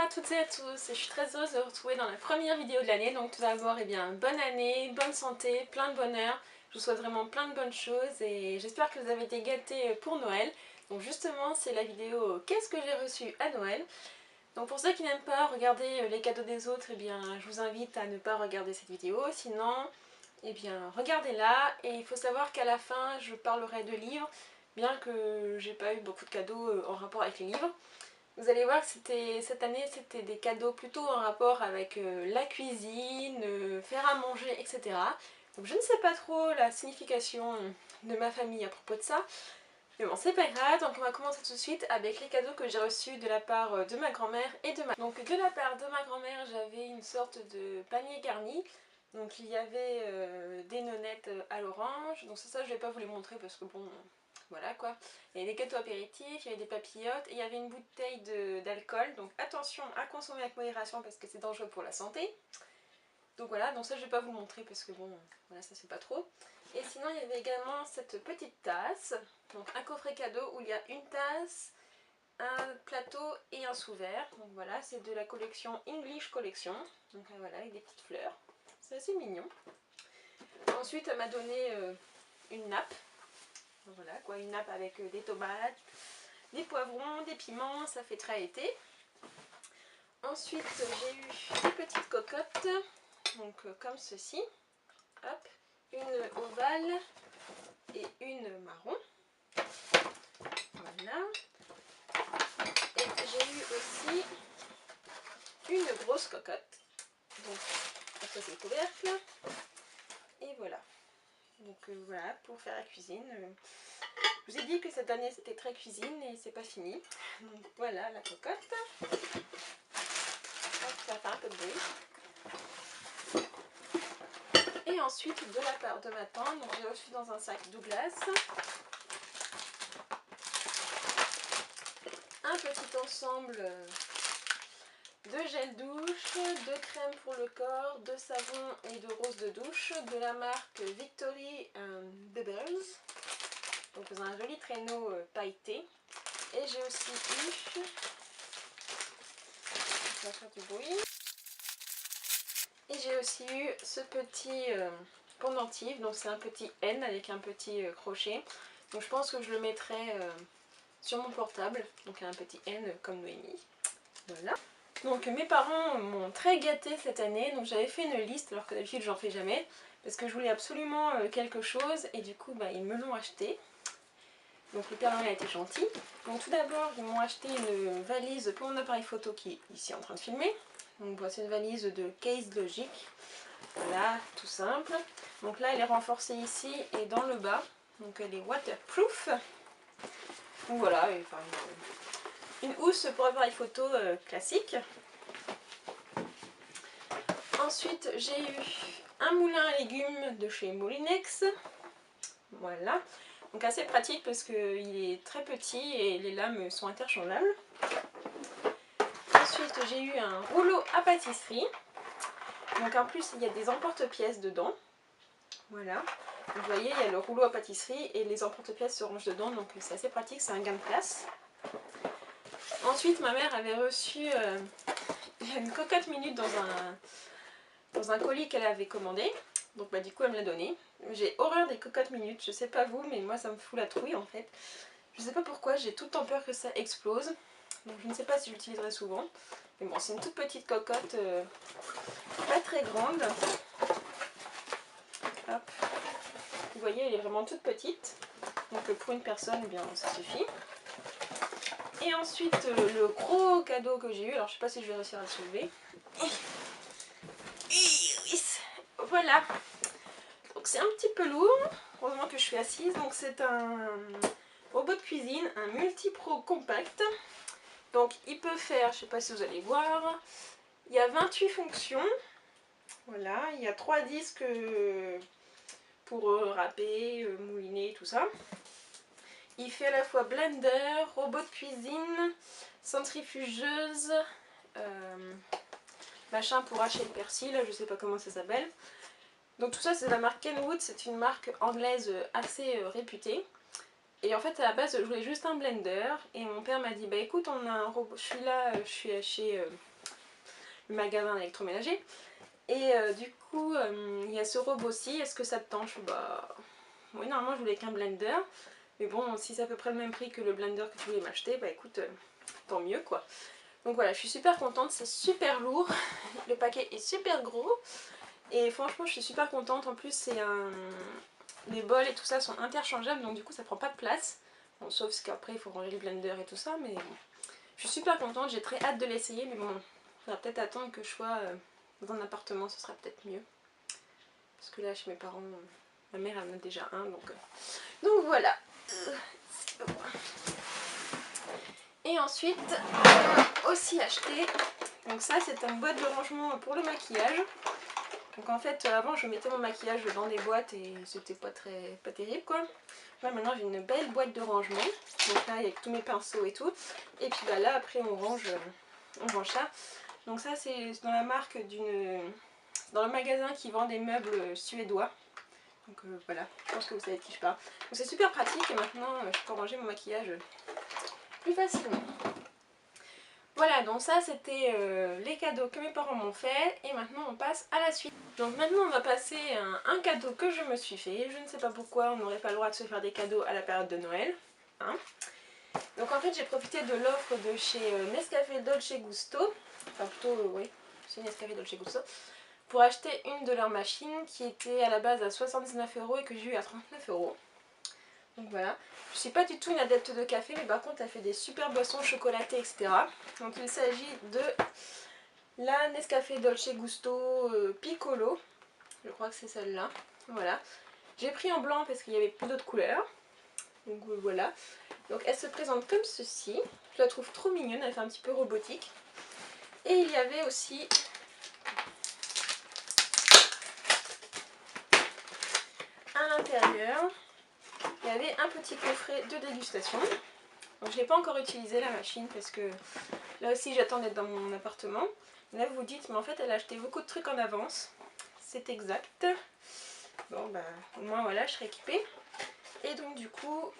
à toutes et à tous, je suis très heureuse de vous retrouver dans la première vidéo de l'année. Donc tout d'abord, bonne année, bonne santé, plein de bonheur. Je vous souhaite vraiment plein de bonnes choses et j'espère que vous avez été gâtés pour Noël. Donc justement, c'est la vidéo qu'est-ce que j'ai reçu à Noël. Donc pour ceux qui n'aiment pas regarder les cadeaux des autres, je vous invite à ne pas regarder cette vidéo. Sinon, regardez-la. Et il faut savoir qu'à la fin, je parlerai de livres, bien que j'ai pas eu beaucoup de cadeaux en rapport avec les livres. Vous allez voir que cette année, c'était des cadeaux plutôt en rapport avec la cuisine, faire à manger, etc. Donc je ne sais pas trop la signification de ma famille à propos de ça. Mais bon, c'est pas grave, donc on va commencer tout de suite avec les cadeaux que j'ai reçus de la part de ma grand-mère et de ma... Donc de la part de ma grand-mère, j'avais une sorte de panier garni. Donc il y avait des nonnettes à l'orange. Donc ça je vais pas vous les montrer parce que bon... Voilà quoi. Il y avait des gâteaux apéritifs, il y avait des papillotes et il y avait une bouteille d'alcool. Donc attention à consommer avec modération parce que c'est dangereux pour la santé. Donc voilà, donc ça je vais pas vous montrer parce que bon, voilà, ça c'est pas trop. Et sinon il y avait également cette petite tasse. Donc un coffret cadeau où il y a une tasse, un plateau et un sous-verre. Donc voilà, c'est de la collection English Collection. Donc voilà, avec des petites fleurs. C'est assez mignon. Ensuite elle m'a donné une nappe. Voilà quoi, une nappe avec des tomates, des poivrons, des piments, ça fait très été. Ensuite j'ai eu des petites cocottes, donc comme ceci. Hop, une ovale et une marron. Voilà. Et j'ai eu aussi une grosse cocotte. Donc ça c'est le couvercle. Et voilà. Donc voilà, pour faire la cuisine. Je vous ai dit que cette année c'était très cuisine et c'est pas fini. Donc voilà la cocotte. Hop, ça fait un peu de bruit. Et ensuite de la part de ma tante, donc j'ai reçu dans un sac Douglas un petit ensemble de gel douche, de crème pour le corps, de savon et de rose de douche de la marque Victory Bubbles. Donc dans un joli traîneau pailleté. Et j'ai aussi eu, ça va faire du bruit. Et j'ai aussi eu ce petit pendentif, donc c'est un petit N avec un petit crochet. Donc je pense que je le mettrai sur mon portable, donc un petit N comme Noémie. Voilà. Donc mes parents m'ont très gâtée cette année, donc j'avais fait une liste alors que d'habitude j'en fais jamais. Parce que je voulais absolument quelque chose et du coup ils me l'ont acheté. Donc le Père Noël a été gentil. Donc tout d'abord ils m'ont acheté une valise pour mon appareil photo qui est ici en train de filmer. Donc voici une valise de Case Logic. Voilà, tout simple. Donc là elle est renforcée ici et dans le bas. Donc elle est waterproof. Donc voilà, une housse pour appareil photo classique. Ensuite j'ai eu un moulin à légumes de chez Moulinex. Voilà. Donc assez pratique parce qu'il est très petit et les lames sont interchangeables. Ensuite j'ai eu un rouleau à pâtisserie. Donc en plus il y a des emporte-pièces dedans. Voilà. Donc, vous voyez il y a le rouleau à pâtisserie et les emporte-pièces se rangent dedans. Donc c'est assez pratique, c'est un gain de place. Ensuite ma mère avait reçu une cocotte minute dans un colis qu'elle avait commandé. Donc du coup elle me l'a donné. J'ai horreur des cocottes minutes, je sais pas vous mais moi ça me fout la trouille en fait. Je sais pas pourquoi, j'ai tout le temps peur que ça explose. Donc je ne sais pas si j'utiliserai souvent. Mais bon, c'est une toute petite cocotte, pas très grande. Hop. Vous voyez, elle est vraiment toute petite. Donc pour une personne, ça suffit. Et ensuite, le gros cadeau que j'ai eu, alors je sais pas si je vais réussir à le soulever. Voilà. Donc c'est un petit peu lourd. Heureusement que je suis assise. Donc c'est un robot de cuisine, un multi-pro compact. Donc il peut faire, je ne sais pas si vous allez voir, il y a 28 fonctions. Voilà, il y a 3 disques pour râper, mouliner, tout ça. Il fait à la fois blender, robot de cuisine, centrifugeuse, machin pour hacher le persil, je ne sais pas comment ça s'appelle. Donc tout ça c'est de la marque Kenwood, c'est une marque anglaise assez réputée. Et en fait à la base je voulais juste un blender et mon père m'a dit bah écoute on a un robot, je suis là, je suis chez le magasin d'électroménager. Et du coup, il y a ce robot aussi. Est-ce que ça te tente? Bah oui, normalement je voulais qu'un blender. Mais bon, si c'est à peu près le même prix que le blender que tu voulais m'acheter, bah écoute, tant mieux quoi. Donc voilà, je suis super contente, c'est super lourd. Le paquet est super gros. Et franchement, je suis super contente. En plus, c'est un... les bols et tout ça sont interchangeables, donc du coup ça prend pas de place. Bon, sauf qu'après il faut ranger le blender et tout ça, mais bon. Je suis super contente, j'ai très hâte de l'essayer, mais bon, il faudra peut-être attendre que je sois dans un appartement, ce sera peut-être mieux. Parce que là, chez mes parents, ma mère en a déjà un, donc voilà. Et ensuite, on a aussi acheté, donc ça c'est une boîte de rangement pour le maquillage. Donc en fait, avant je mettais mon maquillage dans des boîtes et c'était pas terrible quoi. Là maintenant j'ai une belle boîte de rangement, donc là avec tous mes pinceaux et tout. Et puis bah là après on range ça. Donc ça c'est dans la marque dans le magasin qui vend des meubles suédois. Donc voilà, je pense que vous savez de qui je parle. Donc c'est super pratique et maintenant je peux ranger mon maquillage plus facilement. Voilà, donc ça c'était les cadeaux que mes parents m'ont fait et maintenant on passe à la suite. Donc maintenant on va passer à un cadeau que je me suis fait. Je ne sais pas pourquoi on n'aurait pas le droit de se faire des cadeaux à la période de Noël. Hein. Donc en fait j'ai profité de l'offre de chez Nescafé Dolce Gusto, enfin plutôt oui, c'est Nescafé Dolce Gusto, pour acheter une de leurs machines qui était à la base à 79 € et que j'ai eu à 39 €. Donc voilà, je suis pas du tout une adepte de café, mais par contre elle fait des super boissons chocolatées, etc. Donc il s'agit de la Nescafé Dolce Gusto Piccolo, je crois que c'est celle-là. Voilà, j'ai pris en blanc parce qu'il n'y avait plus d'autres couleurs. Donc voilà, donc elle se présente comme ceci. Je la trouve trop mignonne, elle fait un petit peu robotique. Et il y avait aussi à l'intérieur, il y avait un petit coffret de dégustation. Donc je ne l'ai pas encore utilisé la machine parce que là aussi j'attends d'être dans mon appartement. Et là vous vous dites mais en fait elle a acheté beaucoup de trucs en avance. C'est exact. Bon bah au moins voilà, je serai équipée. Et donc du coup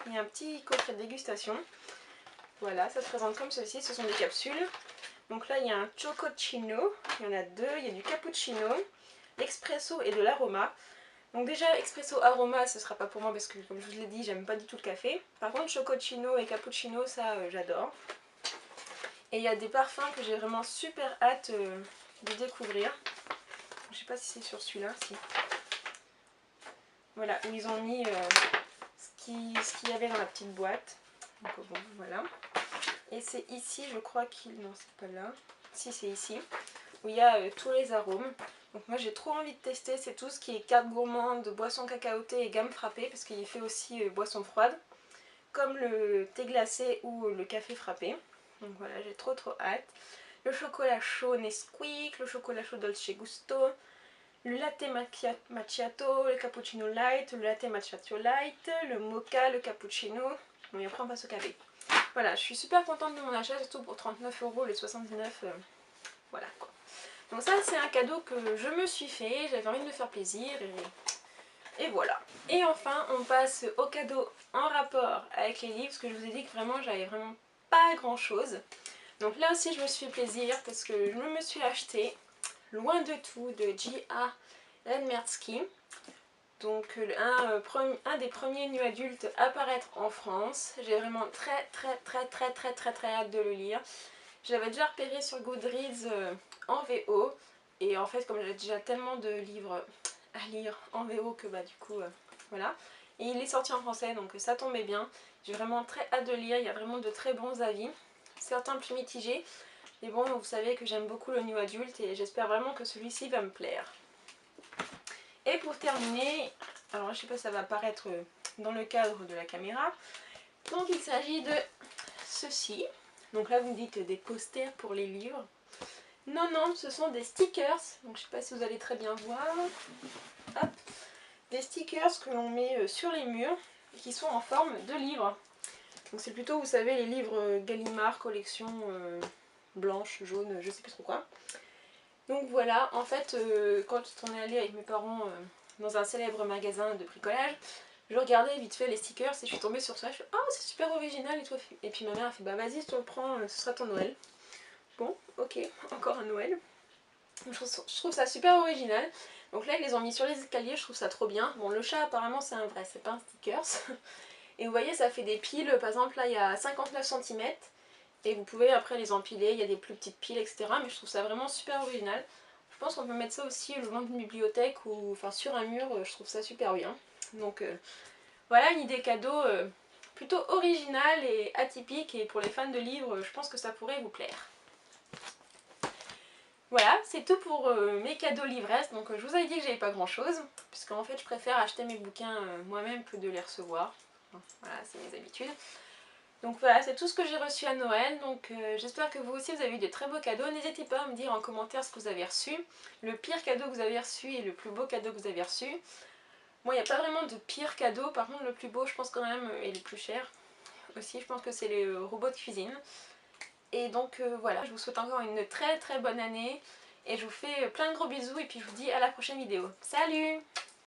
il y a un petit coffret de dégustation. Voilà, ça se présente comme ceci, ce sont des capsules. Donc là il y a un chococino, il y en a deux, il y a du cappuccino, l'expresso et de l'aroma. Donc déjà expresso aroma ce sera pas pour moi parce que comme je vous l'ai dit j'aime pas du tout le café. Par contre chococino et cappuccino ça j'adore. Et il y a des parfums que j'ai vraiment super hâte de découvrir. Je sais pas si c'est sur celui-là, si. Voilà, où ils ont mis ce qu'il y avait dans la petite boîte. Donc bon, voilà. Et c'est ici, je crois qu'il... Non, c'est pas là. Si, c'est ici. Où il y a tous les arômes. Donc moi j'ai trop envie de tester, c'est tout ce qui est carte gourmande, boisson cacaotée et gamme frappée, parce qu'il fait aussi boisson froide, comme le thé glacé ou le café frappé. Donc voilà, j'ai trop hâte. Le chocolat chaud Nesquik, le chocolat chaud Dolce Gusto, le latte macchiato, le cappuccino light, le latte macchiato light, le mocha, le cappuccino. Bon et après on passe au café. Voilà, je suis super contente de mon achat, surtout pour 39 €, les 79, voilà quoi. Donc ça c'est un cadeau que je me suis fait, j'avais envie de me faire plaisir et voilà. Et enfin on passe au cadeau en rapport avec les livres, parce que je vous ai dit que vraiment j'avais vraiment pas grand chose. Donc là aussi je me suis fait plaisir parce que je me suis acheté Loin de tout de J.A. Lenmertsky. Donc un des premiers nu adultes à paraître en France. J'ai vraiment très hâte de le lire. J'avais déjà repéré sur Goodreads en VO. Et en fait comme j'ai déjà tellement de livres à lire en VO que bah du coup voilà. Et il est sorti en français donc ça tombait bien. J'ai vraiment très hâte de lire, il y a vraiment de très bons avis. Certains plus mitigés. Mais bon, vous savez que j'aime beaucoup le new adulte et j'espère vraiment que celui-ci va me plaire. Et pour terminer, alors je sais pas si ça va apparaître dans le cadre de la caméra. Donc il s'agit de ceci. Donc là vous me dites des posters pour les livres. Non, non, ce sont des stickers. Donc je sais pas si vous allez très bien voir. Hop. Des stickers que l'on met sur les murs et qui sont en forme de livres. Donc c'est plutôt, vous savez, les livres Gallimard, collection blanche, jaune, je sais plus trop quoi. Donc voilà, en fait, quand on est allé avec mes parents dans un célèbre magasin de bricolage, je regardais vite fait les stickers et je suis tombée sur ça. Je fais oh c'est super original et tout. Et puis ma mère a fait bah vas-y, tu le prends, ce sera ton Noël. Bon, ok, encore un Noël. Je trouve ça super original. Donc là ils les ont mis sur les escaliers, je trouve ça trop bien. Bon le chat apparemment c'est un vrai, c'est pas un stickers. Et vous voyez ça fait des piles, par exemple là il y a 59 cm. Et vous pouvez après les empiler, il y a des plus petites piles etc. Mais je trouve ça vraiment super original. Je pense qu'on peut mettre ça aussi le long d'une bibliothèque ou enfin sur un mur, je trouve ça super bien. Donc voilà une idée cadeau plutôt originale et atypique, et pour les fans de livres je pense que ça pourrait vous plaire. Voilà, c'est tout pour mes cadeaux livresses. Donc je vous avais dit que j'avais pas grand chose, puisqu'en fait je préfère acheter mes bouquins moi-même que de les recevoir. Voilà, c'est mes habitudes. Donc voilà, c'est tout ce que j'ai reçu à Noël. Donc j'espère que vous aussi vous avez eu de très beaux cadeaux. N'hésitez pas à me dire en commentaire ce que vous avez reçu, le pire cadeau que vous avez reçu et le plus beau cadeau que vous avez reçu. Moi il n'y a pas vraiment de pire cadeau, par contre le plus beau je pense quand même, et le plus cher aussi, je pense que c'est les robots de cuisine. Et donc voilà, je vous souhaite encore une très très bonne année. Et je vous fais plein de gros bisous et puis je vous dis à la prochaine vidéo. Salut!